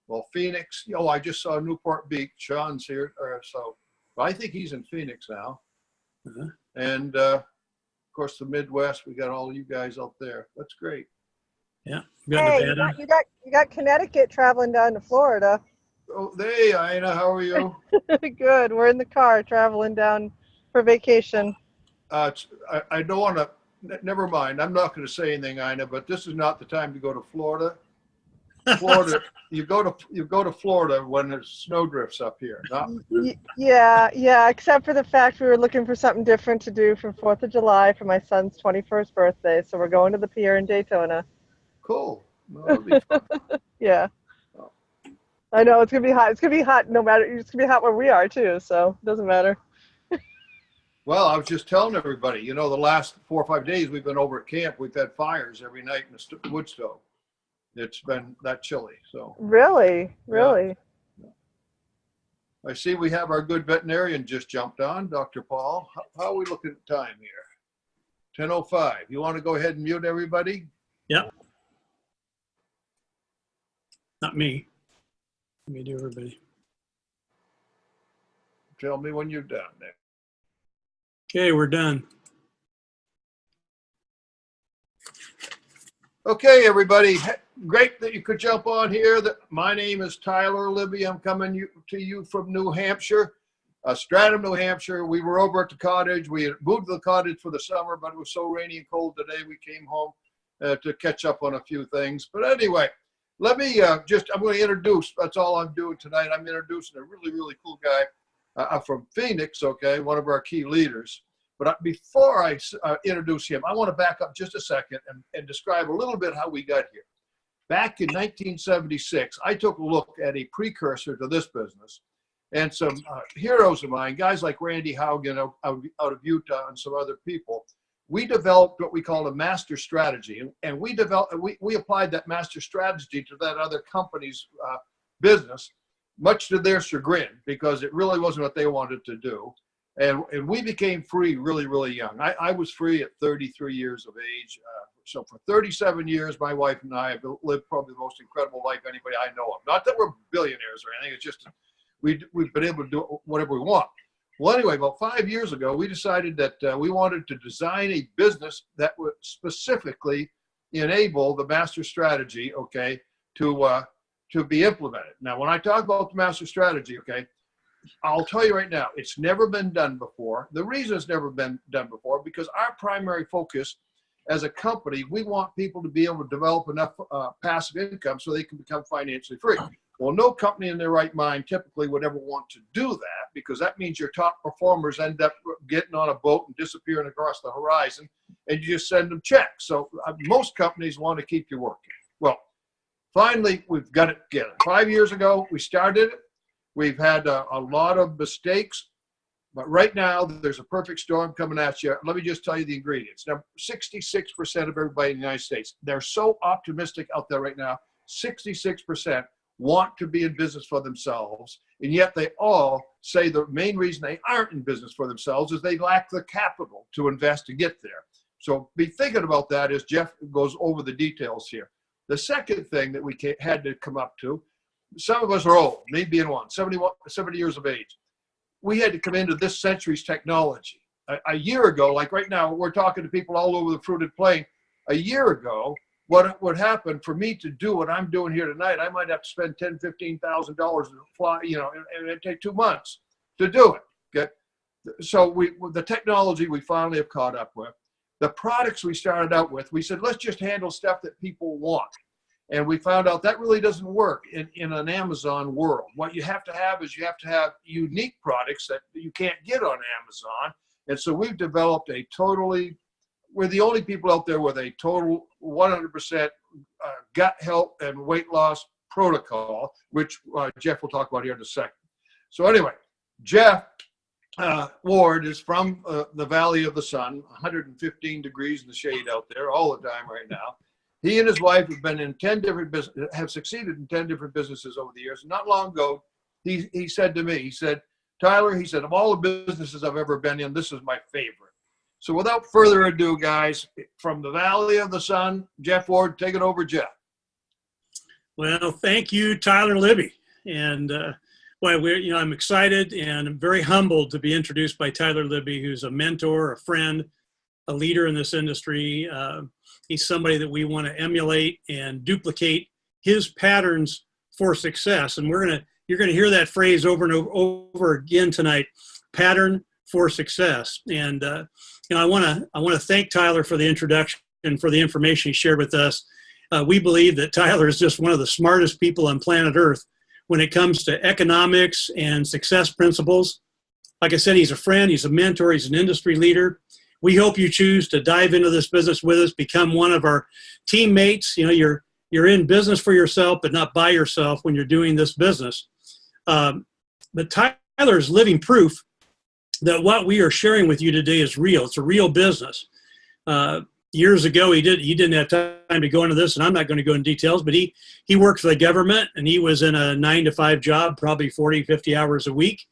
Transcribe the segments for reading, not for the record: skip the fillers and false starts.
Well, Phoenix. Oh, I just saw Newport Beach. Sean's here, so well, I think he's in Phoenix now. Uh-huh. And of course, the Midwest. We got all you guys out there. That's great. Yeah. Hey, you got Connecticut traveling down to Florida. Oh, hey, Ina, how are you? Good. We're in the car traveling down for vacation. I don't want to. Never mind. I'm not going to say anything, Ina. But this is not the time to go to Florida. Florida, you go to Florida when there's snowdrifts up here. Yeah. Except for the fact we were looking for something different to do for 4th of July for my son's 21st birthday. So we're going to the pier in Daytona. Cool. Well, that'll be fun. Yeah. Oh. I know it's gonna be hot. It's gonna be hot no matter. It's gonna be hot where we are too. So it doesn't matter. Well, I was just telling everybody, you know, the last 4 or 5 days we've been over at camp. We've had fires every night in the wood stove. It's been that chilly. So Really. Yeah. I see we have our good veterinarian just jumped on, Dr. Paul. How are we looking at time here? 10:05. You want to go ahead and mute everybody? Yep. Not me. Let me do everybody. Tell me when you're done there. Okay, we're done. Okay, everybody. Great that you could jump on here. My name is Tyler Libby. I'm coming to you from New Hampshire, Stratham, New Hampshire. We were over at the cottage. We had moved to the cottage for the summer, but it was so rainy and cold today. We came home to catch up on a few things. But anyway, let me I'm going to introduce. That's all I'm doing tonight. I'm introducing a really, really cool guy from Phoenix, okay, one of our key leaders. But before I introduce him, I want to back up just a second and describe a little bit how we got here. Back in 1976, I took a look at a precursor to this business, and some heroes of mine, guys like Randy Haugen out of Utah and some other people. We developed what we call a master strategy, and we applied that master strategy to that other company's business, much to their chagrin, because it really wasn't what they wanted to do. And we became free really, really young. I was free at 33 years of age. So for 37 years, my wife and I have lived probably the most incredible life anybody I know of. Not that we're billionaires or anything. It's just we've been able to do whatever we want. Well, anyway, about 5 years ago, we decided that we wanted to design a business that would specifically enable the master strategy, okay, to be implemented. Now, when I talk about the master strategy, okay, I'll tell you right now, it's never been done before. The reason it's never been done before, because our primary focus as a company, we want people to be able to develop enough passive income so they can become financially free. Well, no company in their right mind typically would ever want to do that, because that means your top performers end up getting on a boat and disappearing across the horizon, and you just send them checks. So most companies want to keep you working. Well, finally, we've got it together. 5 years ago, we started it. We've had a lot of mistakes, but right now there's a perfect storm coming at you. Let me just tell you the ingredients. Now, 66% of everybody in the United States, they're so optimistic out there right now. 66% want to be in business for themselves, and yet they all say the main reason they aren't in business for themselves is they lack the capital to invest to get there. So be thinking about that as Jeff goes over the details here. The second thing that we had to come up to, some of us are old, me being one, 70 years of age. We had to come into this century's technology. A year ago, like right now, we're talking to people all over the fruited plain. A year ago, what would happen for me to do what I'm doing here tonight, I might have to spend $10,000, $15,000 to fly, and it'd take 2 months to do it. Okay, so the technology we finally have caught up with, the products we started out with, we said let's just handle stuff that people want. And we found out that really doesn't work in an Amazon world. What you have to have is you have to have unique products that you can't get on Amazon. And so we've developed we're the only people out there with a total 100% gut health and weight loss protocol, which Jeff will talk about here in a second. So anyway, Jeff Ward is from the Valley of the Sun, 115 degrees in the shade out there all the time right now. He and his wife have been in 10 different businesses, have succeeded in 10 different businesses over the years. Not long ago, he said to me, he said, Tyler, he said, of all the businesses I've ever been in, this is my favorite. So without further ado, guys, from the Valley of the Sun, Jeff Ward, take it over, Jeff. Well, thank you, Tyler Libby. And boy, I'm excited and I'm very humbled to be introduced by Tyler Libby, who's a mentor, a friend, a leader in this industry. He's somebody that we want to emulate and duplicate his patterns for success. And you're gonna hear that phrase over and over again tonight: pattern for success. And I want to thank Tyler for the introduction and for the information he shared with us. We believe that Tyler is just one of the smartest people on planet Earth when it comes to economics and success principles. Like I said, he's a friend, he's a mentor, he's an industry leader. We hope you choose to dive into this business with us, become one of our teammates. You're in business for yourself, but not by yourself when you're doing this business. But Tyler is living proof that what we are sharing with you today is real. It's a real business. Years ago, he didn't have time to go into this, and I'm not going to go into details, but he worked for the government, and he was in a 9-to-5 job, probably 40, 50 hours a week,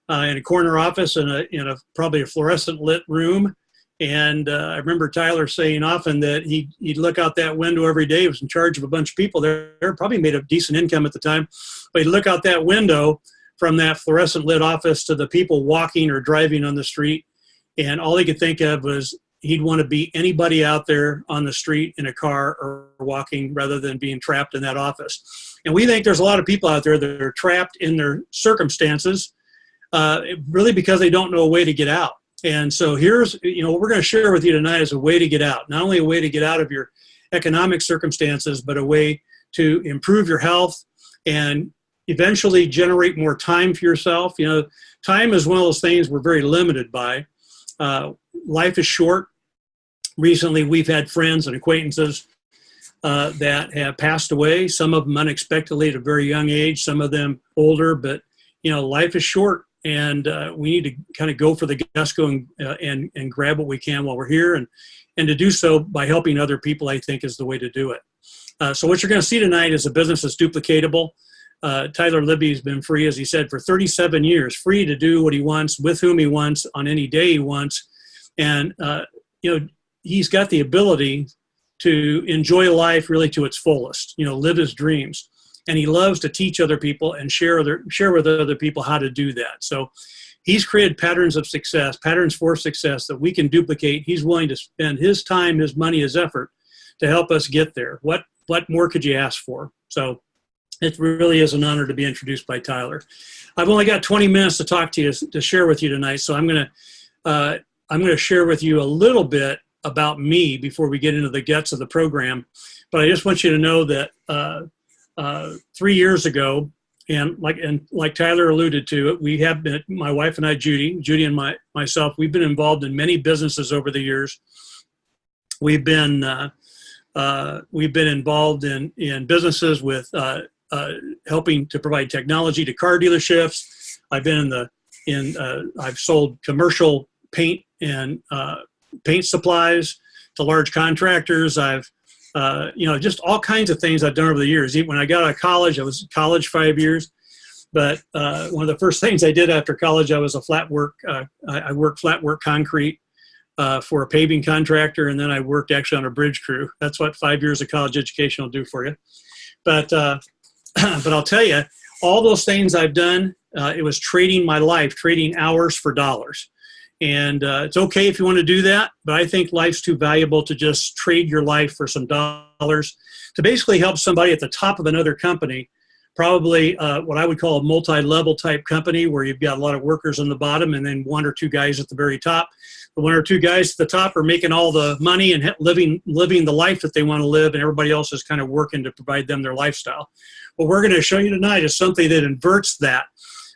in a corner office in a probably a fluorescent lit room. And I remember Tyler saying often that he'd look out that window every day. He was in charge of a bunch of people there, probably made a decent income at the time, but he'd look out that window from that fluorescent lit office to the people walking or driving on the street, and all he could think of was he'd want to be anybody out there on the street in a car or walking rather than being trapped in that office. And we think there's a lot of people out there that are trapped in their circumstances, really because they don't know a way to get out. And so here's, what we're going to share with you tonight is a way to get out. Not only a way to get out of your economic circumstances, but a way to improve your health and eventually generate more time for yourself. Time is one of those things we're very limited by. Life is short. Recently, we've had friends and acquaintances that have passed away, some of them unexpectedly at a very young age, some of them older, but life is short, and we need to kind of go for the gusto and grab what we can while we're here, and to do so by helping other people, I think, is the way to do it. So what you're going to see tonight is a business that's duplicatable. Tyler Libby has been free, as he said, for 37 years, free to do what he wants, with whom he wants, on any day he wants. And, he's got the ability to enjoy life really to its fullest, live his dreams. And he loves to teach other people and share with other people how to do that. So he's created patterns of success, patterns for success that we can duplicate. He's willing to spend his time, his money, his effort to help us get there. What more could you ask for? So it really is an honor to be introduced by Tyler. I've only got 20 minutes to talk to you, to share with you tonight. So I'm going to share with you a little bit about me before we get into the guts of the program. But I just want you to know that 3 years ago, and like Tyler alluded to, we have been, my wife and I, Judy and myself, we've been involved in many businesses over the years. We've been involved in businesses with helping to provide technology to car dealerships. I've sold commercial paint and paint supplies to large contractors. I've just all kinds of things I've done over the years. Even when I got out of college, I was in college 5 years. But one of the first things I did after college, I was I worked flat work concrete for a paving contractor, and then I worked actually on a bridge crew. That's what 5 years of college education will do for you. But I'll tell you, all those things I've done, it was trading my life, trading hours for dollars. And it's okay if you want to do that, but I think life's too valuable to just trade your life for some dollars to basically help somebody at the top of another company, probably what I would call a multi-level type company where you've got a lot of workers on the bottom and then one or two guys at the very top. The one or two guys at the top are making all the money and living the life that they want to live, and everybody else is kind of working to provide them their lifestyle. What we're going to show you tonight is something that inverts that,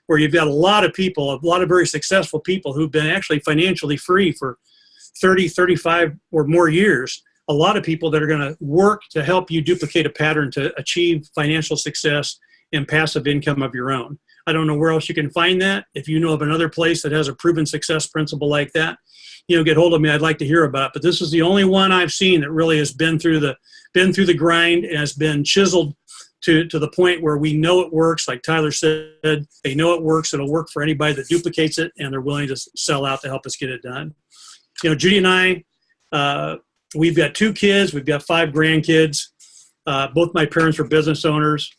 where you've got a lot of people, a lot of very successful people who've been actually financially free for 30, 35 or more years. A lot of people that are going to work to help you duplicate a pattern to achieve financial success and passive income of your own. I don't know where else you can find that. If you know of another place that has a proven success principle like that, get hold of me. I'd like to hear about it. But this is the only one I've seen that really has been through the grind and has been chiseled to the point where we know it works. Like Tyler said, they know it works. It'll work for anybody that duplicates it, and they're willing to sell out to help us get it done. Judy and I, we've got 2 kids. We've got 5 grandkids. Both my parents were business owners.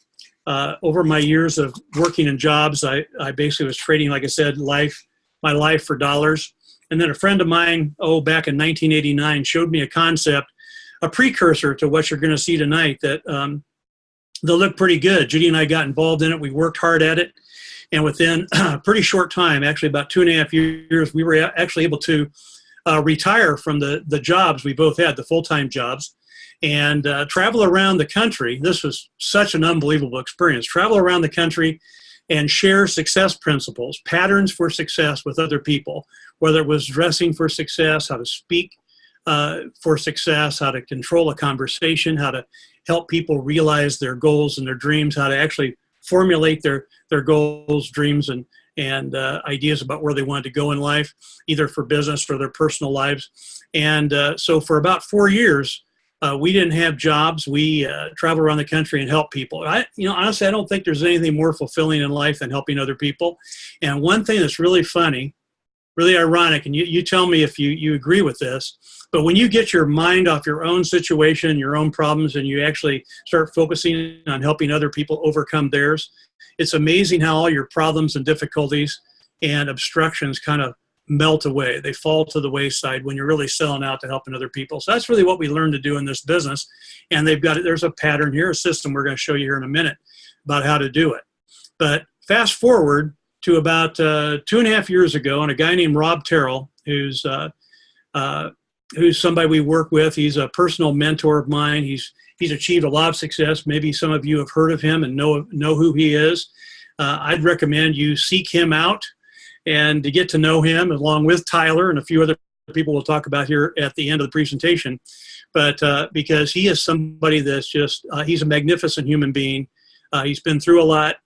Over my years of working in jobs, I basically was trading, like I said, my life for dollars. And then a friend of mine, back in 1989, showed me a concept, a precursor to what you're going to see tonight, that they'll look pretty good. Judy and I got involved in it. We worked hard at it. And within a pretty short time, actually about 2.5 years, we were actually able to retire from the jobs we both had, the full-time jobs, and travel around the country. This was such an unbelievable experience. Travel around the country and share success principles, patterns for success with other people, whether it was dressing for success, how to speak for success, how to control a conversation, how to help people realize their goals and their dreams, how to actually formulate their goals, dreams, and ideas about where they wanted to go in life, either for business or their personal lives. And so for about 4 years, we didn't have jobs. We traveled around the country and helped people. Honestly, I don't think there's anything more fulfilling in life than helping other people. And one thing that's really funny, really ironic, and you tell me if you agree with this, but when you get your mind off your own situation, your own problems, and you actually start focusing on helping other people overcome theirs, it's amazing how all your problems and difficulties and obstructions kind of melt away. They fall to the wayside when you're really selling out to helping other people. So that's really what we learned to do in this business. And there's a pattern here, a system we're going to show you here in a minute about how to do it. But fast forward to about 2.5 years ago, and a guy named Rob Terrell, who's somebody we work with. He's a personal mentor of mine. He's achieved a lot of success. Maybe some of you have heard of him and know who he is. I'd recommend you seek him out and to get to know him, along with Tyler and a few other people we'll talk about here at the end of the presentation. But because he is somebody that's just, he's a magnificent human being. He's been through a lot.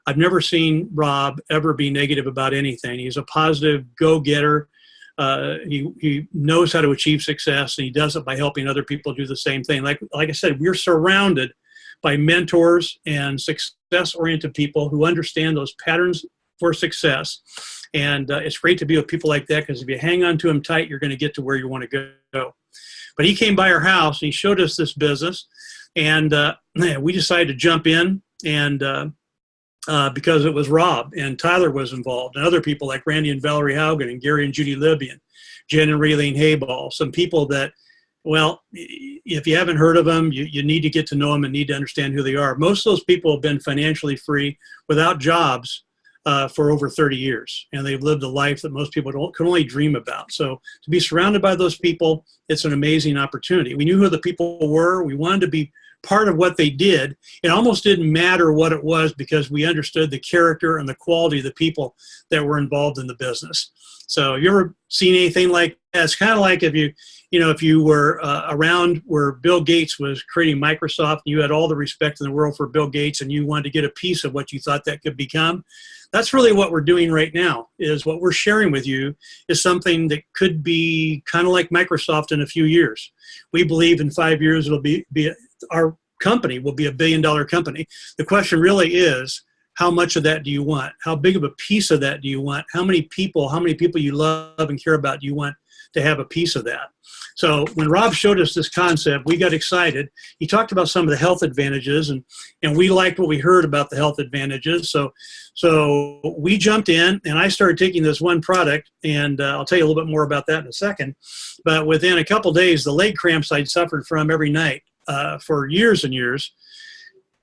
I've never seen Rob ever be negative about anything. He's a positive go-getter. He knows how to achieve success, and he does it by helping other people do the same thing. Like I said, we're surrounded by mentors and success-oriented people who understand those patterns for success. And it's great to be with people like that, because if you hang on to them tight, you're going to get to where you want to go. But he came by our house, and he showed us this business, and we decided to jump in, and because it was Rob and Tyler was involved, and other people like Randy and Valerie Haugen and Gary and Judy Libby and Jen and Raylene Hayball, some people that, well, if you haven't heard of them, you need to get to know them and need to understand who they are. Most of those people have been financially free without jobs for over 30 years, and they've lived a life that most people can only dream about. So to be surrounded by those people, it's an amazing opportunity. We knew who the people were. We wanted to be part of what they did. It almost didn't matter what it was, because we understood the character and the quality of the people that were involved in the business. So have you ever seen anything like that? It's kind of like if you were around where Bill Gates was creating Microsoft, you had all the respect in the world for Bill Gates, and you wanted to get a piece of what you thought that could become. That's really what we're doing right now. Is what we're sharing with you is something that could be kind of like Microsoft in a few years. We believe in 5 years it'll be our company will be $1 billion company. The question really is, how much of that do you want? How big of a piece of that do you want? How many people you love and care about do you want to have a piece of that? So when Rob showed us this concept, we got excited. He talked about some of the health advantages, and we liked what we heard about the health advantages. So we jumped in, and I started taking this one product, and I'll tell you a little bit more about that in a second. But within a couple of days, the leg cramps I'd suffered from every night for years and years,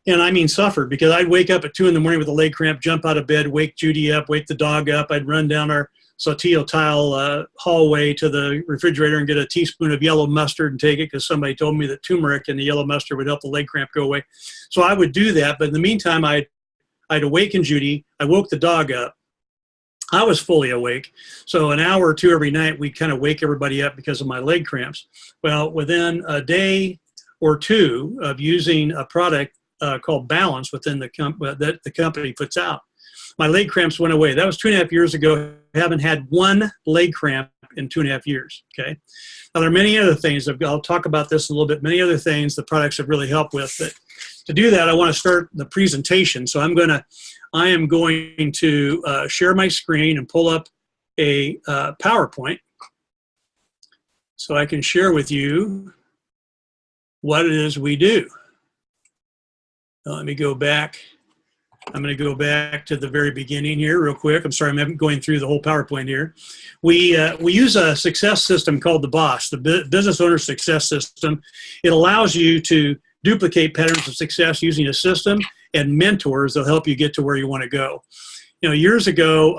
and I mean suffered, because I'd wake up at 2 in the morning with a leg cramp, jump out of bed, wake Judy up, wake the dog up. I'd run down our Sotillo tile hallway to the refrigerator and get a teaspoon of yellow mustard and take it, because somebody told me that turmeric and the yellow mustard would help the leg cramp go away. So I would do that, but in the meantime, I'd awaken Judy. I woke the dog up. I was fully awake. So an hour or two every night, we'd kind of wake everybody up because of my leg cramps. Well, within a day or two of using a product called Balance within that the company puts out, my leg cramps went away. That was 2.5 years ago. I haven't had one leg cramp in 2.5 years, okay? Now, there are many other things. I'll talk about this a little bit. Many other things the products have really helped with. But to do that, I want to start the presentation. So I am going to share my screen and pull up a PowerPoint so I can share with you what it is we do. Now, let me go back. I'm going to go back to the very beginning here real quick. I'm sorry, I'm going through the whole PowerPoint here. We use a success system called the BOSS, the Business Owner Success System. It allows you to duplicate patterns of success using a system and mentors that'll help you get to where you want to go. You know, years ago,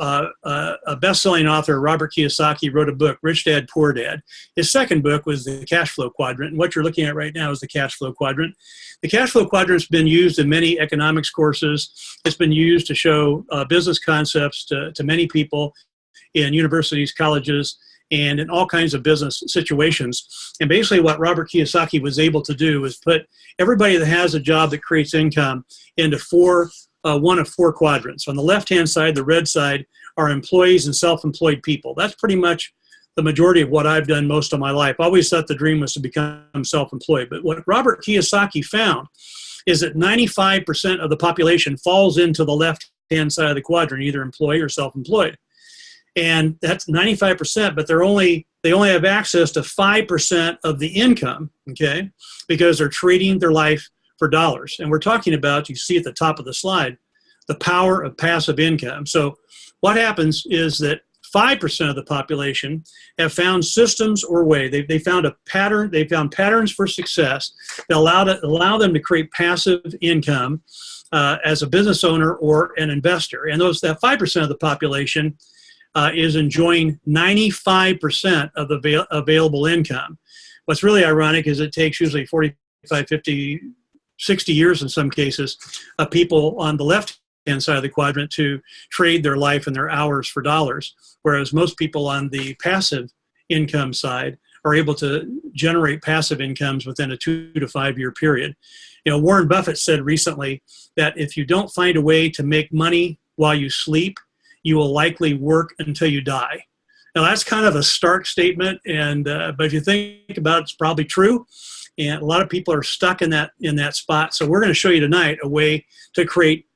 a best-selling author, Robert Kiyosaki, wrote a book, Rich Dad, Poor Dad. His second book was the Cash Flow Quadrant, and what you're looking at right now is the Cash Flow Quadrant. The Cash Flow Quadrant's been used in many economics courses. It's been used to show business concepts to many people in universities, colleges, and in all kinds of business situations. And basically what Robert Kiyosaki was able to do is put everybody that has a job that creates income into one of four quadrants. On the left-hand side, the red side, are employees and self-employed people. That's pretty much the majority of what I've done most of my life. I always thought the dream was to become self-employed. But what Robert Kiyosaki found is that 95% of the population falls into the left-hand side of the quadrant, either employee or self-employed. And that's 95%, but they only have access to 5% of the income, okay, because they're trading their life for dollars. And we're talking about, you see at the top of the slide, the power of passive income. So what happens is that 5% of the population have found systems or way. They found a pattern. They found patterns for success that allow them to create passive income as a business owner or an investor. And that 5% of the population is enjoying 95% of the available income. What's really ironic is it takes usually 45, 50, 60 years in some cases of people on the left-hand side of the quadrant to trade their life and their hours for dollars, whereas most people on the passive income side are able to generate passive incomes within a 2 to 5 year period. You know, Warren Buffett said recently that if you don't find a way to make money while you sleep, you will likely work until you die. Now that's kind of a stark statement, and but if you think about it, it's probably true. And a lot of people are stuck in that spot. So we're going to show you tonight a way to create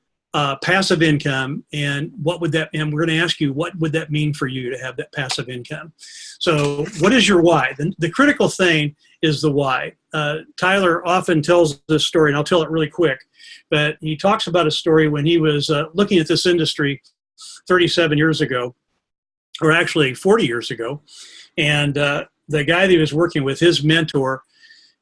passive income, and and we're going to ask you, what would that mean for you to have that passive income? So what is your why? The critical thing is the why. Tyler often tells this story, and I'll tell it really quick, but he talks about a story when he was looking at this industry 37 years ago, or actually 40 years ago. And the guy that he was working with, his mentor,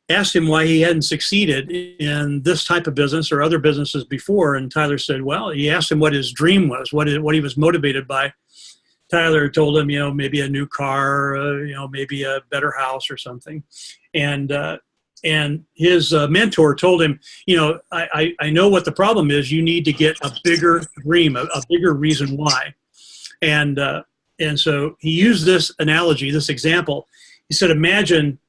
asked him why he hadn't succeeded in this type of business or other businesses before. And Tyler said, well, he asked him what his dream was, what he was motivated by. Tyler told him, maybe a new car, maybe a better house or something. And his mentor told him, I know what the problem is. You need to get a bigger dream, a bigger reason why. And so he used this analogy, this example. He said, imagine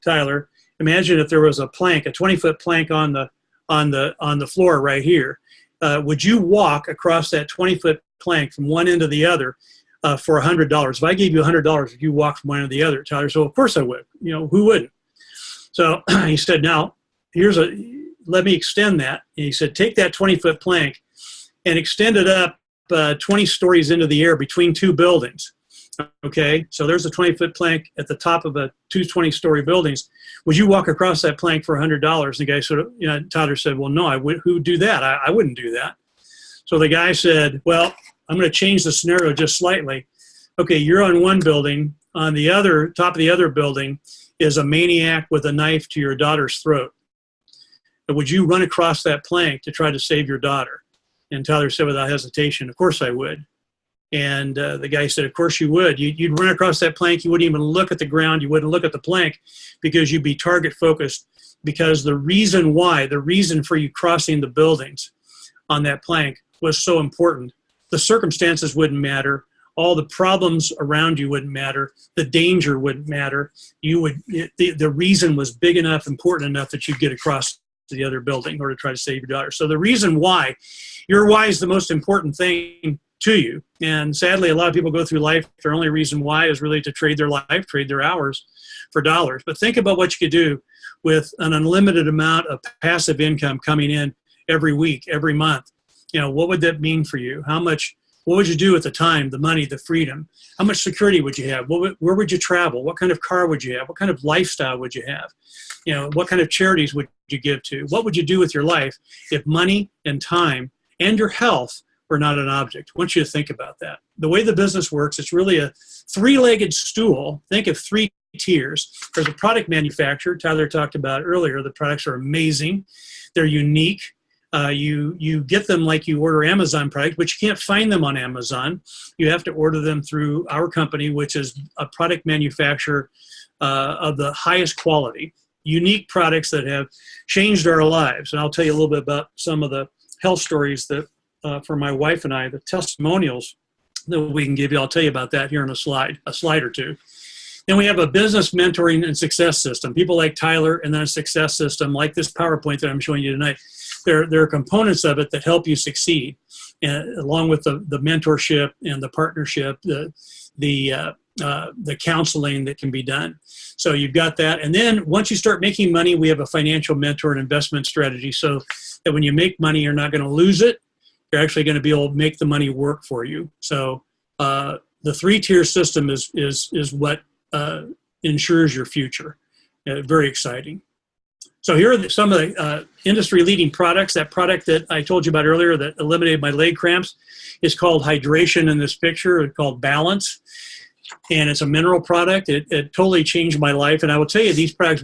if there was a plank, a 20-foot plank on the floor right here. Would you walk across that 20-foot plank from one end to the other for $100? If I gave you $100, would you walk from one end to the other? Tyler said, well, of course I would. Who wouldn't? So he said, now, let me extend that. And he said, take that 20-foot plank and extend it up 20 stories into the air between two buildings. Okay, so there's a 20-foot plank at the top of two 20-story buildings. Would you walk across that plank for $100? And the guy sort of, Tyler said, well, no, who would do that? I wouldn't do that. So the guy said, well, I'm going to change the scenario just slightly. Okay, you're on one building. On the top of the other building is a maniac with a knife to your daughter's throat. But would you run across that plank to try to save your daughter? And Tyler said without hesitation, of course I would. And the guy said, of course you would. You'd run across that plank. You wouldn't even look at the ground. You wouldn't look at the plank because you'd be target focused, because the reason for you crossing the buildings on that plank was so important. The circumstances wouldn't matter. All the problems around you wouldn't matter. The danger wouldn't matter. The reason was big enough, important enough that you'd get across to the other building in order to try to save your daughter. So the reason why, your why is the most important thing to you. And sadly, a lot of people go through life, their only reason why is really to trade their life, trade their hours for dollars. But think about what you could do with an unlimited amount of passive income coming in every week, every month. What would that mean for you? What would you do with the time, the money, the freedom? How much security would you have? Where would you travel? What kind of car would you have? What kind of lifestyle would you have? You know, what kind of charities would you give to? What would you do with your life if money and time and your health were not an object? I want you to think about that. The way the business works, it's really a three-legged stool. Think of three tiers. There's a product manufacturer. Tyler talked about earlier. The products are amazing. They're unique. You get them like you order Amazon products, but you can't find them on Amazon. You have to order them through our company, which is a product manufacturer of the highest quality. Unique products that have changed our lives. And I'll tell you a little bit about some of the health stories that for my wife and I, the testimonials that we can give you. I'll tell you about that here in a slide or two. Then we have a business mentoring and success system. People like Tyler, and then a success system like this PowerPoint that I'm showing you tonight. There are components of it that help you succeed, along with the mentorship and the partnership, the counseling that can be done. So you've got that. And then once you start making money, we have a financial mentor and investment strategy so that when you make money, you're not going to lose it. You're actually going to be able to make the money work for you. So the three-tier system is what ensures your future. Very exciting. So here are some of the industry-leading products. That product that I told you about earlier that eliminated my leg cramps is called Hydration in this picture. It's called Balance. And it's a mineral product. It totally changed my life. And I will tell you, these products,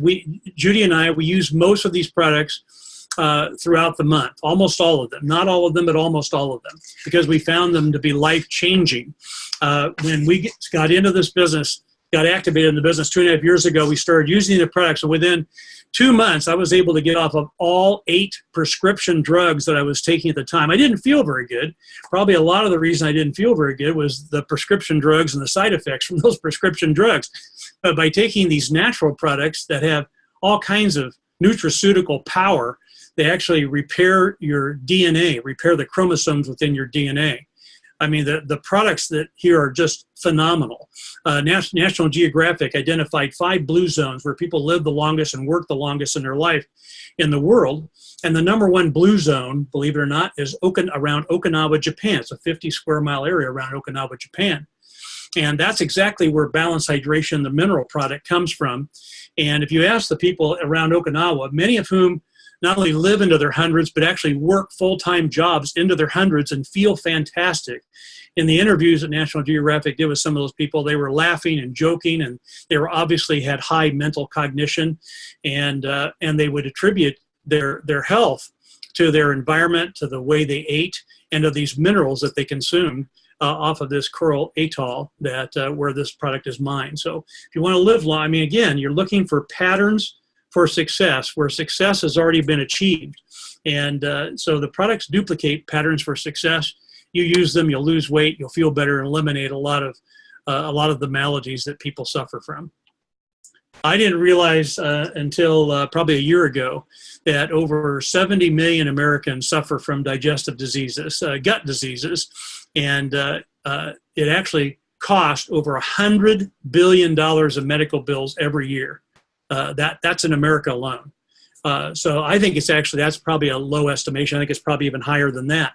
Judy and I, we use most of these products throughout the month, almost all of them. Not all of them, but almost all of them, because we found them to be life-changing. When we got into this business, got activated in the business 2.5 years ago, we started using the products. And within 2 months, I was able to get off of all 8 prescription drugs that I was taking at the time. I didn't feel very good. Probably a lot of the reason I didn't feel very good was the prescription drugs and the side effects from those prescription drugs. But by taking these natural products that have all kinds of nutraceutical power, they actually repair your DNA, repair the chromosomes within your DNA. I mean, the products that here are just phenomenal. National Geographic identified 5 blue zones where people live the longest and work the longest in their life in the world. And the #1 blue zone, believe it or not, is around Okinawa, Japan. It's a 50 square mile area around Okinawa, Japan. And that's exactly where Balanced Hydration, the mineral product, comes from. And if you ask the people around Okinawa, many of whom not only live into their hundreds, but actually work full-time jobs into their hundreds and feel fantastic. In the interviews that National Geographic did with some of those people, they were laughing and joking, and they were obviously had high mental cognition, and they would attribute their health to their environment, to the way they ate, and to these minerals that they consumed off of this coral atoll that where this product is mined. So if you want to live long, I mean, again, you're looking for patterns for success, where success has already been achieved. And so the products duplicate patterns for success. You use them, you'll lose weight, you'll feel better, and eliminate a lot of the maladies that people suffer from. I didn't realize until probably a year ago that over 70 million Americans suffer from digestive diseases, gut diseases, and it actually costs over $100 billion of medical bills every year. That's in America alone. So I think that's probably a low estimation. I think it's probably even higher than that.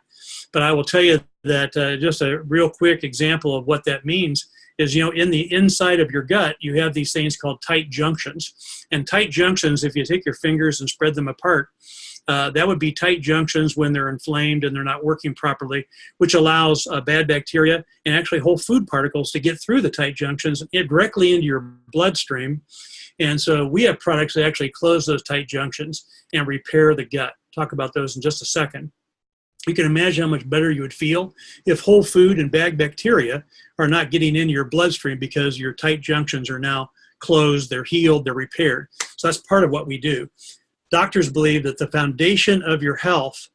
But I will tell you that just a real quick example of what that means is, in the inside of your gut, you have these things called tight junctions. And tight junctions, if you take your fingers and spread them apart, that would be tight junctions when they're inflamed and they're not working properly, which allows bad bacteria and actually whole food particles to get through the tight junctions and get directly into your bloodstream. And so we have products that actually close those tight junctions and repair the gut. Talk about those in just a second. You can imagine how much better you would feel if whole food and bad bacteria are not getting into your bloodstream because your tight junctions are now closed, they're healed, they're repaired. So that's part of what we do. Doctors believe that the foundation of your health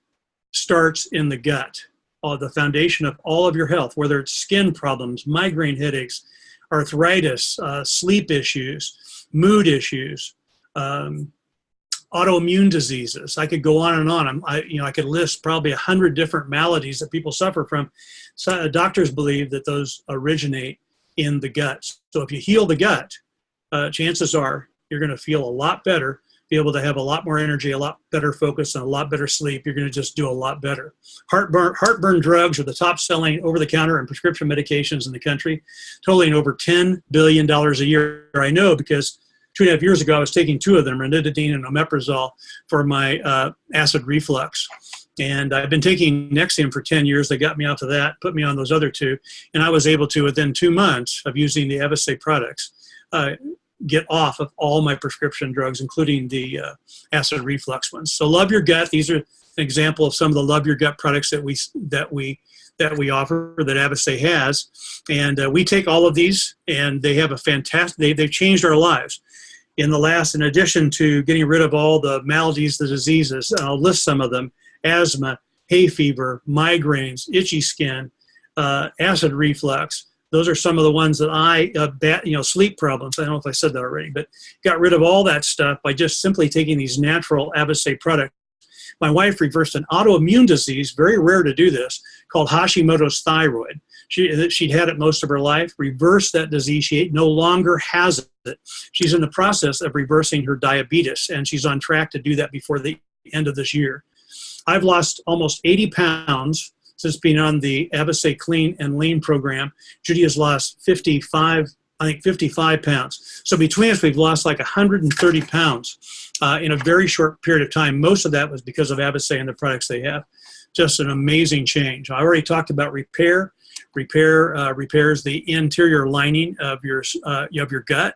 starts in the gut. The foundation of all of your health, whether it's skin problems, migraine headaches, arthritis, sleep issues, mood issues, autoimmune diseases. I could go on and on. I could list probably 100 different maladies that people suffer from. So doctors believe that those originate in the gut. So if you heal the gut, chances are you're going to feel a lot better be able to have a lot more energy, a lot better focus, and a lot better sleep. You're going to just do a lot better. Heartburn drugs are the top selling over-the-counter and prescription medications in the country, totaling over $10 billion a year. I know because 2.5 years ago, I was taking 2 of them, ranitidine and omeprazole, for my acid reflux. And I've been taking Nexium for 10 years. They got me off of that, put me on those other 2. And I was able to, within 2 months of using the Avasay products, get off of all my prescription drugs, including the acid reflux ones. So Love Your Gut. These are an example of some of the Love Your Gut products that we offer, that Avasay has. And we take all of these, and they have a fantastic, they've changed our lives. In addition to getting rid of all the maladies, the diseases, and I'll list some of them: asthma, hay fever, migraines, itchy skin, acid reflux. Those are some of the ones that sleep problems. I don't know if I said that already, but got rid of all that stuff by just simply taking these natural Avasay products. My wife reversed an autoimmune disease, very rare to do this, called Hashimoto's thyroid. She'd had it most of her life, reversed that disease. She no longer has it. She's in the process of reversing her diabetes, and she's on track to do that before the end of this year. I've lost almost 80 pounds since being on the Avasay Clean and Lean program. Judy has lost 55 pounds. So between us, we've lost like 130 pounds in a very short period of time. Most of that was because of Avasay and the products they have. Just an amazing change. I already talked about repair. Repair repairs the interior lining of your gut,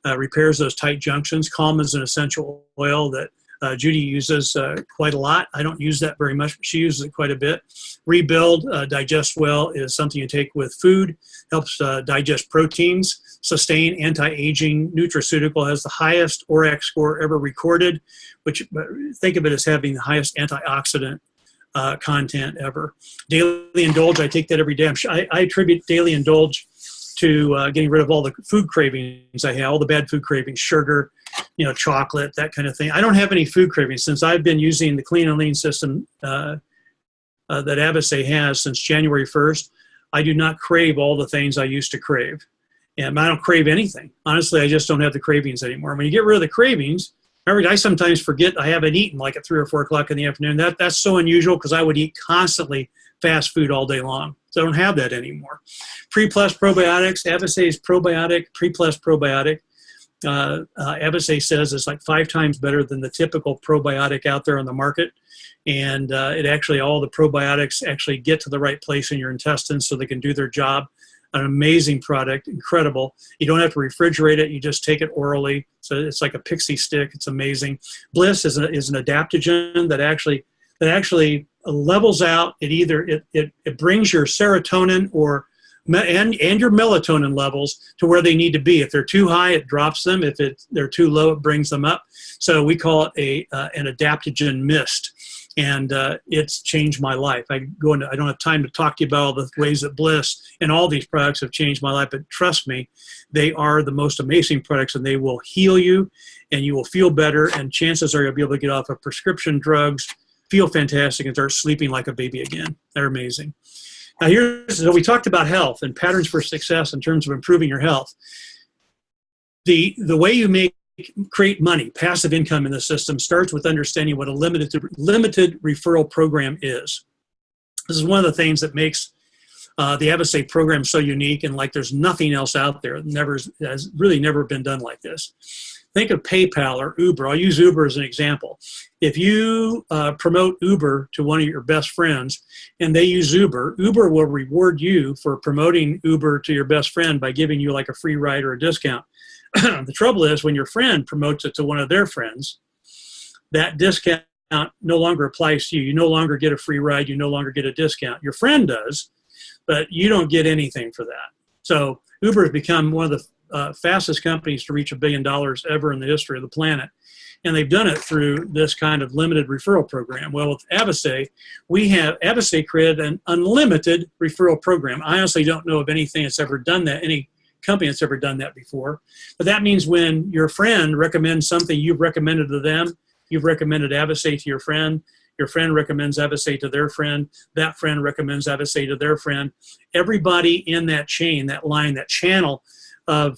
repairs those tight junctions. Calm is an essential oil that Judy uses quite a lot. I don't use that very much, but she uses it quite a bit. Rebuild, digest well is something you take with food, helps digest proteins. Sustain, anti-aging nutraceutical, has the highest ORAC score ever recorded, which think of it as having the highest antioxidant content ever. Daily Indulge, I take that every day. I attribute Daily Indulge to getting rid of all the food cravings I have, all the bad food cravings, sugar, chocolate, that kind of thing. I don't have any food cravings since I've been using the Clean and Lean system that Avasay has since January 1st. I do not crave all the things I used to crave. And I don't crave anything. Honestly, I just don't have the cravings anymore. When you get rid of the cravings, I sometimes forget I haven't eaten like at 3 or 4 o'clock in the afternoon. That's so unusual because I would eat constantly fast food all day long. So I don't have that anymore. Pre-Plus probiotics, Avasay is probiotic, Pre-Plus probiotic. Avasay says it's like 5 times better than the typical probiotic out there on the market. And all the probiotics actually get to the right place in your intestines so they can do their job. An amazing product, incredible. You don't have to refrigerate it. You just take it orally. So it's like a pixie stick. It's amazing. Bliss is an adaptogen that actually levels out. It brings your serotonin and your melatonin levels to where they need to be. If they're too high, it drops them. If they're too low, it brings them up. So we call it an adaptogen mist. And it's changed my life. I don't have time to talk to you about all the ways that Bliss and all these products have changed my life, but trust me, they are the most amazing products, and they will heal you, and you will feel better, and chances are you'll be able to get off of prescription drugs, feel fantastic, and start sleeping like a baby again. They're amazing. Now so we talked about health and patterns for success in terms of improving your health. The way you create money, passive income in the system, starts with understanding what a limited referral program is. This is one of the things that makes the Avasay program so unique, and like there's nothing else out there. Has really never been done like this. Think of PayPal or Uber. I'll use Uber as an example. If you promote Uber to one of your best friends and they use Uber, Uber will reward you for promoting Uber to your best friend by giving you like a free ride or a discount. The trouble is when your friend promotes it to one of their friends, that discount no longer applies to you. You no longer get a free ride. You no longer get a discount. Your friend does, but you don't get anything for that. So Uber has become one of the fastest companies to reach $1 billion ever in the history of the planet. And they've done it through this kind of limited referral program. Well, with Avasay, Avasay created an unlimited referral program. I honestly don't know of anything that's ever done that, any company that's ever done that before. But that means when your friend recommends something you've recommended to them, you've recommended Avasay to your friend recommends Avasay to their friend, that friend recommends Avasay to their friend. Everybody in that chain, that line, that channel of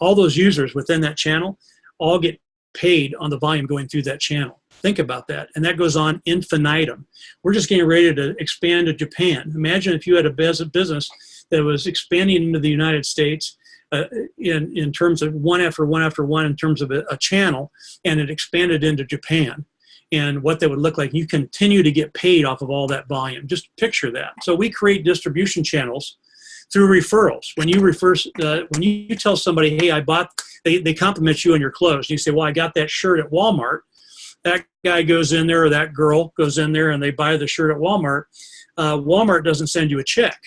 all those users within that channel all get paid on the volume going through that channel. Think about that. And that goes on infinitum. We're just getting ready to expand to Japan. Imagine if you had a business that was expanding into the United States in terms of one after one after one in terms of a channel, and it expanded into Japan, and what that would look like. You continue to get paid off of all that volume. Just picture that. So we create distribution channels through referrals. When you tell somebody, hey, I bought, they compliment you on your clothes. And you say, well, I got that shirt at Walmart. That guy goes in there, or that girl goes in there, and they buy the shirt at Walmart. Walmart doesn't send you a check.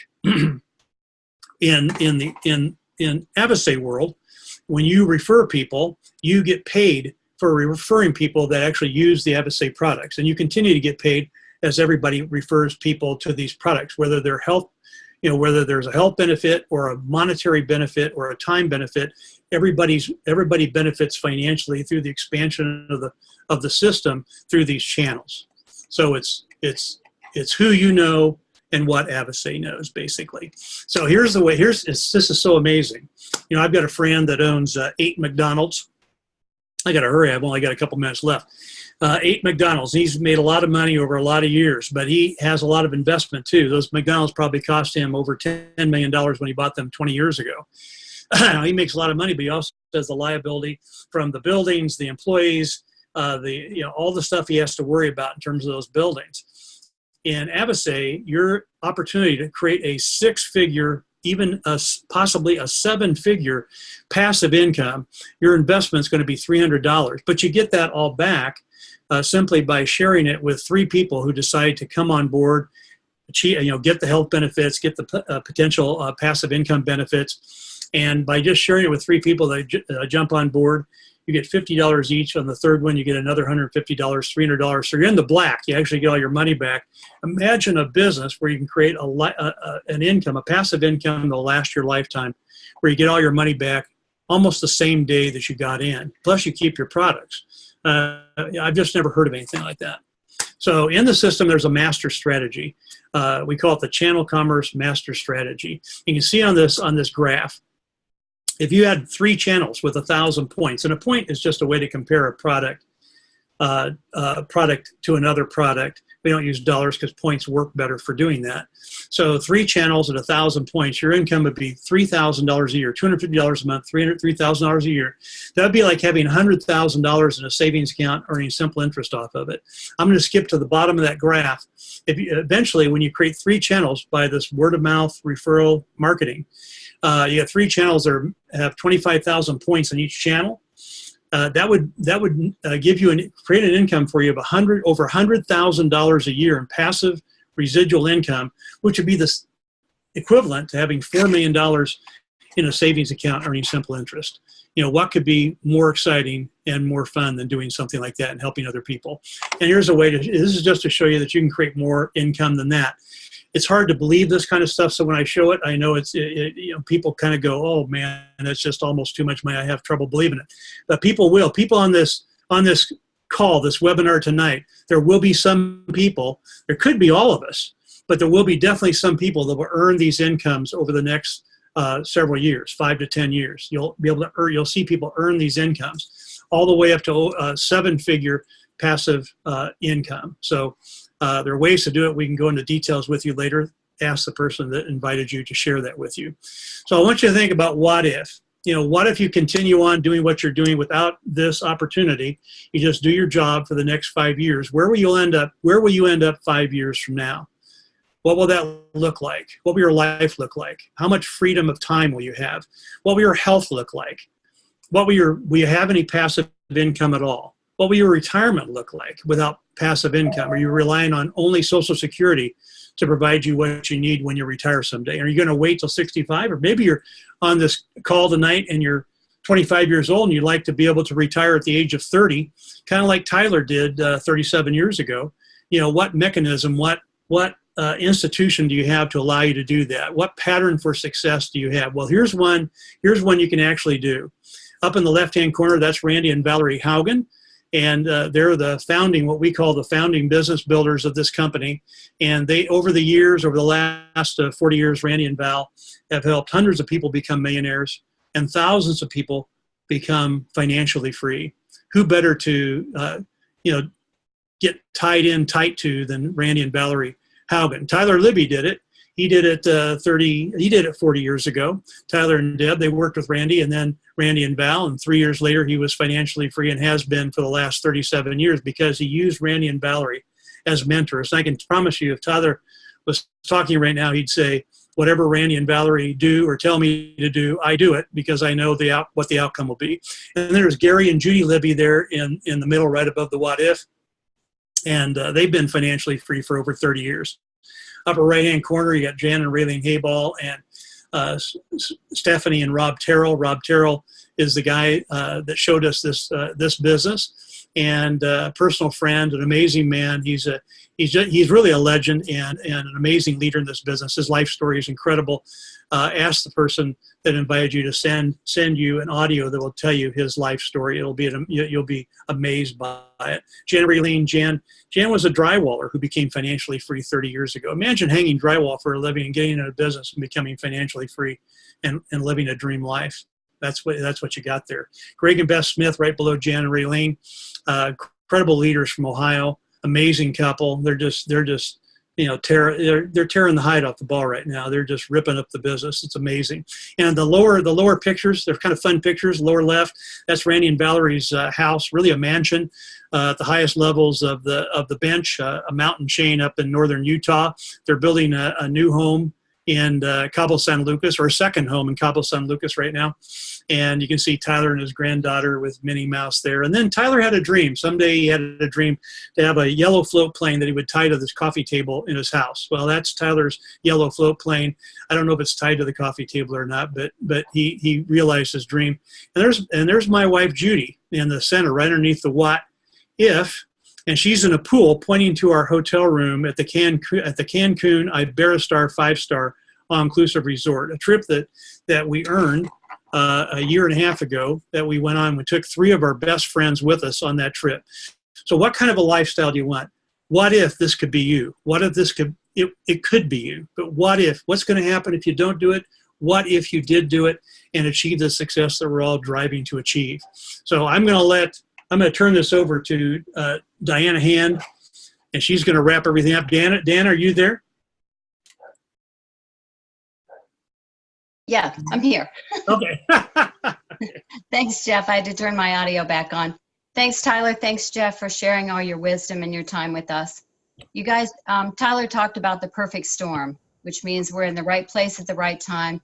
In Avocet world, when you refer people, you get paid for referring people that actually use the Avocet products, and you continue to get paid as everybody refers people to these products, whether they're health, whether there's a health benefit or a monetary benefit or a time benefit. Everybody benefits financially through the expansion of the system through these channels. So it's who you know and what Avocet knows, basically. So here's the way. This is so amazing. I've got a friend that owns 8 McDonald's. I got to hurry. I've only got a couple minutes left. 8 McDonald's. He's made a lot of money over a lot of years, but he has a lot of investment too. Those McDonald's probably cost him over $10 million when he bought them 20 years ago. He makes a lot of money, but he also has the liability from the buildings, the employees, all the stuff he has to worry about in terms of those buildings. In Avocet, your opportunity to create a 6-figure, even possibly a 7-figure passive income, your investment is going to be $300. But you get that all back simply by sharing it with 3 people who decide to come on board, get the health benefits, get the potential passive income benefits. And by just sharing it with 3 people that jump on board, you get $50 each. On the third one, you get another $150, $300. So you're in the black. You actually get all your money back. Imagine a business where you can create an income, a passive income that'll last your lifetime, where you get all your money back almost the same day that you got in. Plus, you keep your products. I've just never heard of anything like that. So in the system, there's a master strategy. We call it the Channel Commerce Master Strategy. You can see on this graph, if you had 3 channels with 1,000 points, and a point is just a way to compare a product to another product. We don't use dollars because points work better for doing that. So 3 channels at 1,000 points, your income would be $3,000 a year, $250 a month, $3,000 a year. That would be like having $100,000 in a savings account, earning simple interest off of it. I'm going to skip to the bottom of that graph. Eventually, when you create 3 channels by this word-of-mouth referral marketing, you have 3 channels that have 25,000 points in each channel. That would give you create an income for you of over $100,000 a year in passive residual income, which would be the equivalent to having $4 million in a savings account earning simple interest. What could be more exciting and more fun than doing something like that and helping other people? And here's a way this is just to show you that you can create more income than that. It's hard to believe this kind of stuff. So when I show it, I know people kind of go, oh man, that's just almost too much money. I have trouble believing it. But people will. People on this call, this webinar tonight, there will be some people, there could be all of us, but there will be definitely some people that will earn these incomes over the next several years, 5 to 10 years. You'll be able to earn, you'll see people earn these incomes all the way up to 7-figure passive income. So there are ways to do it. We can go into details with you later. Ask the person that invited you to share that with you. So I want you to think about what if. What if you continue on doing what you're doing without this opportunity? You just do your job for the next 5 years. Where will you end up? Where will you end up 5 years from now? What will that look like? What will your life look like? How much freedom of time will you have? What will your health look like? Will you have any passive income at all? What will your retirement look like without passive income? Are you relying on only Social Security to provide you what you need when you retire someday? Are you going to wait till 65? Or maybe you're on this call tonight and you're 25 years old and you'd like to be able to retire at the age of 30, kind of like Tyler did 37 years ago. What mechanism, what institution do you have to allow you to do that? What pattern for success do you have? Well, here's one you can actually do. Up in the left-hand corner, that's Randy and Valerie Haugen. And they're what we call the founding business builders of this company. And they, over the last 40 years, Randy and Val have helped hundreds of people become millionaires and thousands of people become financially free. Who better to, get tight to than Randy and Valerie Haugen? Tyler Libby did it. He did it 40 years ago. Tyler and Deb, they worked with Randy, and then Randy and Val, and 3 years later, he was financially free and has been for the last 37 years because he used Randy and Valerie as mentors. And I can promise you, if Tyler was talking right now, he'd say, whatever Randy and Valerie do or tell me to do, I do it because I know what the outcome will be. And there's Gary and Judy Libby there in the middle, right above the what if. And they've been financially free for over 30 years. Upper right-hand corner, you got Jan and Raylene Hayball and Stephanie and Rob Terrell. Rob Terrell is the guy that showed us this business, and a personal friend, an amazing man. He's really a legend and an amazing leader in this business. His life story is incredible. Ask the person that invited you to send you an audio that will tell you his life story. You'll be amazed by it. Jan Raylene, Jan was a drywaller who became financially free 30 years ago. Imagine hanging drywall for a living and getting into a business and becoming financially free and living a dream life. That's what you got there. Greg and Beth Smith, right below Jan and Raylene, incredible leaders from Ohio, amazing couple. They're just they're tearing the hide off the ball right now. They're just ripping up the business. It's amazing. And the lower pictures, they're kind of fun pictures. Lower left, that's Randy and Valerie's house, really a mansion at the highest levels of the bench, a mountain chain up in northern Utah. They're building a new home in Cabo San Lucas, or a second home in Cabo San Lucas right now. And you can see Tyler and his granddaughter with Minnie Mouse there. And then Tyler had a dream. Someday he had a dream to have a yellow float plane that he would tie to this coffee table in his house. Well, that's Tyler's yellow float plane. I don't know if it's tied to the coffee table or not, but he realized his dream. And there's my wife, Judy, in the center, right underneath the what if. And she's in a pool pointing to our hotel room at the Cancun Iberostar 5-star all-inclusive resort, a trip that we earned a year and a half ago that we went on. We took 3 of our best friends with us on that trip. So what kind of a lifestyle do you want? What if this could be you? What if it could be you? But what if? What's going to happen if you don't do it? What if you did do it and achieve the success that we're all driving to achieve? So I'm going to turn this over to Diana Hand, and she's going to wrap everything up. Dan, are you there? Yeah, I'm here. Okay. Thanks, Jeff. I had to turn my audio back on. Thanks, Tyler. Thanks, Jeff, for sharing all your wisdom and your time with us. You guys, Tyler talked about the perfect storm, which means we're in the right place at the right time.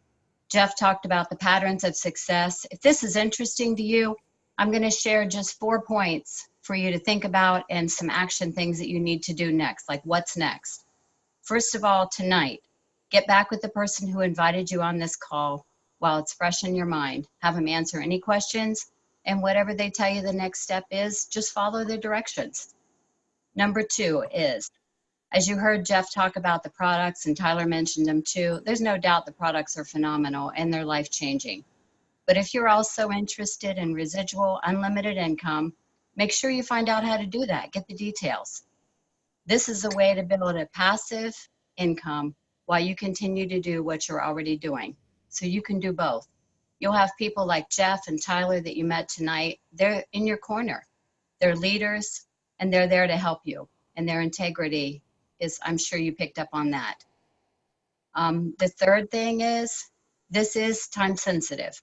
Jeff talked about the patterns of success. If this is interesting to you, I'm going to share just 4 points for you to think about and some action things that you need to do next, like what's next. First of all, tonight, get back with the person who invited you on this call while it's fresh in your mind. Have them answer any questions, and whatever they tell you the next step is, just follow their directions. Number 2 is, as you heard Jeff talk about the products, and Tyler mentioned them too, there's no doubt the products are phenomenal and they're life-changing. But if you're also interested in residual unlimited income, make sure you find out how to do that. Get the details. This is a way to build a passive income while you continue to do what you're already doing. So you can do both. You'll have people like Jeff and Tyler that you met tonight. They're in your corner. They're leaders, and they're there to help you. And their integrity is, I'm sure you picked up on that. The third thing is, this is time sensitive.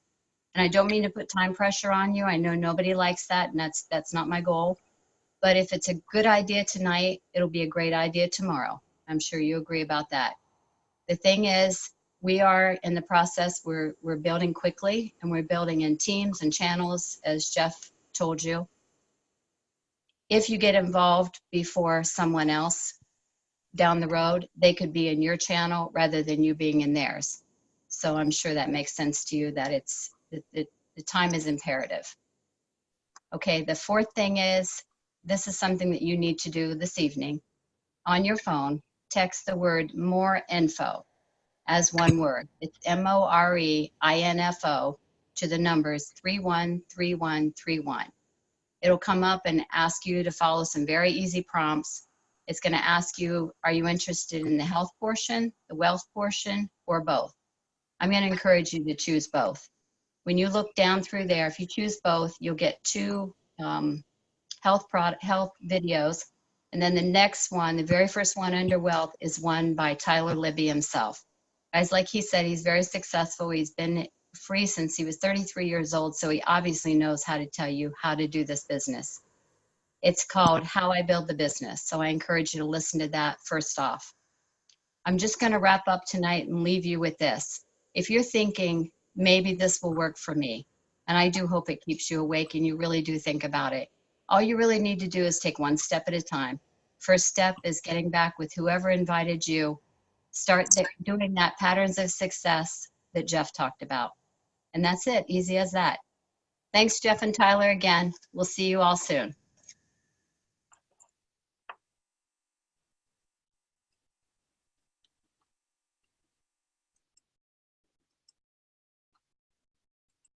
And I don't mean to put time pressure on you. I know nobody likes that, and that's not my goal. But if it's a good idea tonight, it'll be a great idea tomorrow. I'm sure you agree about that. The thing is, we are in the process, we're building quickly, and we're building in teams and channels, as Jeff told you. If you get involved before someone else down the road, they could be in your channel rather than you being in theirs. So I'm sure that makes sense to you, that the time is imperative. Okay, the fourth thing is, this is something that you need to do this evening. On your phone, text the word more info as one word. It's MOREINFO to the numbers 313131. It'll come up and ask you to follow some very easy prompts. It's going to ask you, are you interested in the health portion, the wealth portion, or both? I'm going to encourage you to choose both. When you look down through there, if you choose both, you'll get two health videos. And then the next one, the very first one under wealth, is one by Tyler Libby himself. Guys, like he said, he's very successful. He's been free since he was 33 years old, so he obviously knows how to tell you how to do this business. It's called How I Build the Business, so I encourage you to listen to that first off. I'm just going to wrap up tonight and leave you with this. If you're thinking, maybe this will work for me, and I do hope it keeps you awake and you really do think about it, all you really need to do is take one step at a time. First step is getting back with whoever invited you. Start doing that patterns of success that Jeff talked about. And that's it, easy as that. Thanks, Jeff and Tyler, again. We'll see you all soon.